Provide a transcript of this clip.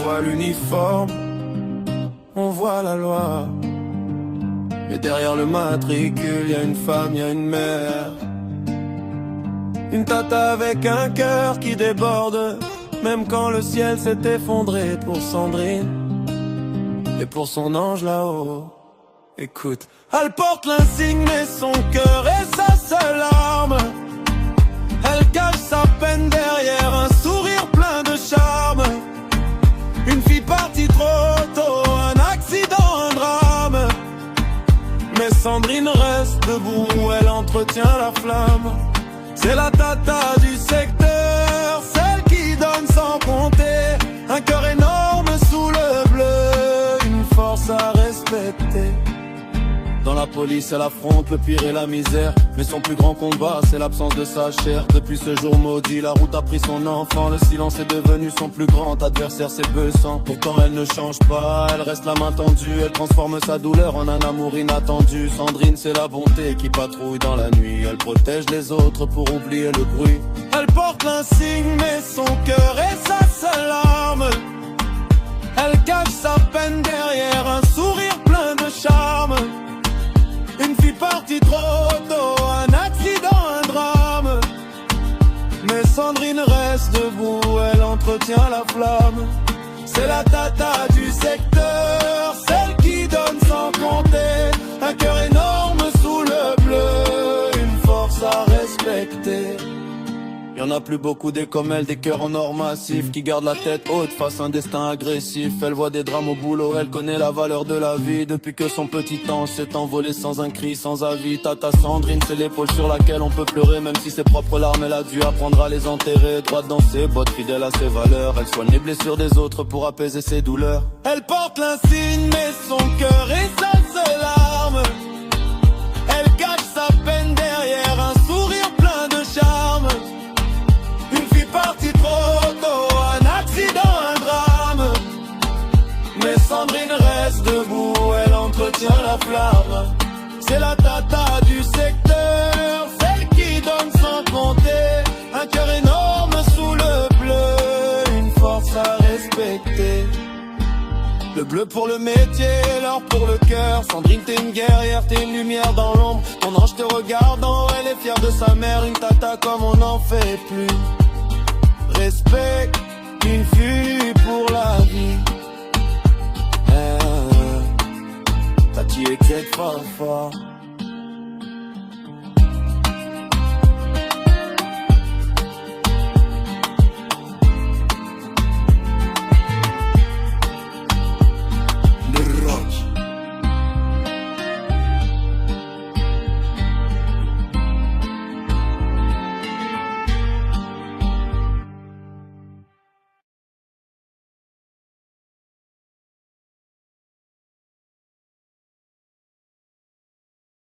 voit l'uniforme, on voit la loi. Et derrière le matricule, y a une femme, y a une mère. Une tata avec un cœur qui déborde, même quand le ciel s'est effondré pour Sandrine et pour son ange là-haut. Écoute, elle porte l'insigne mais son cœur est sa seule arme. Elle cache sa peine derrière un sourire plein de charme. Une fille partie trop tôt, un accident, un drame. Mais Sandrine reste debout, elle entretient la flamme. C'est la tata du secteur, celle qui donne sans compter. Un cœur énorme sous le bleu, une force à respecter. Dans la police, elle affronte le pire et la misère. Mais son plus grand combat, c'est l'absence de sa chair. Depuis ce jour maudit, la route a pris son enfant. Le silence est devenu son plus grand adversaire, c'est Besant. Pourtant elle ne change pas, elle reste la main tendue. Elle transforme sa douleur en un amour inattendu. Sandrine, c'est la bonté qui patrouille dans la nuit. Elle protège les autres pour oublier le bruit. Elle porte l'insigne, mais son cœur est sa seule arme. Elle cache sa peine derrière un sourire plein de charme. Une fille partie trop tôt, un accident, un drame. Mais Sandrine reste debout, elle entretient la flamme. C'est la tata du secteur, celle qui donne sans compter. Un cœur énorme sous le bleu, une force à respecter. Y'en a plus beaucoup des comme elle, des cœurs en or massif qui gardent la tête haute face à un destin agressif. Elle voit des drames au boulot, elle connaît la valeur de la vie. Depuis que son petit ange s'est envolé sans un cri, sans avis. Tata Sandrine, c'est l'épaule sur laquelle on peut pleurer. Même si ses propres larmes, elle a dû apprendre à les enterrer. Droite dans ses bottes, fidèle à ses valeurs. Elle soigne les blessures des autres pour apaiser ses douleurs. Elle porte l'insigne, mais son cœur est sa seule arme. Elle cache sa peine derrière un sourire plein de charme. Parti trop tôt, un accident, un drame. Mais Sandrine reste debout, elle entretient la flamme. C'est la tata du secteur, celle qui donne sans compter. Un cœur énorme sous le bleu, une force à respecter. Le bleu pour le métier, l'or pour le cœur. Sandrine, t'es une guerrière, t'es une lumière dans l'ombre. Ton ange te regardant, elle est fière de sa mère. Une tata comme on n'en fait plus. Respect, une fille pour la vie. Tati et Kate Fafa.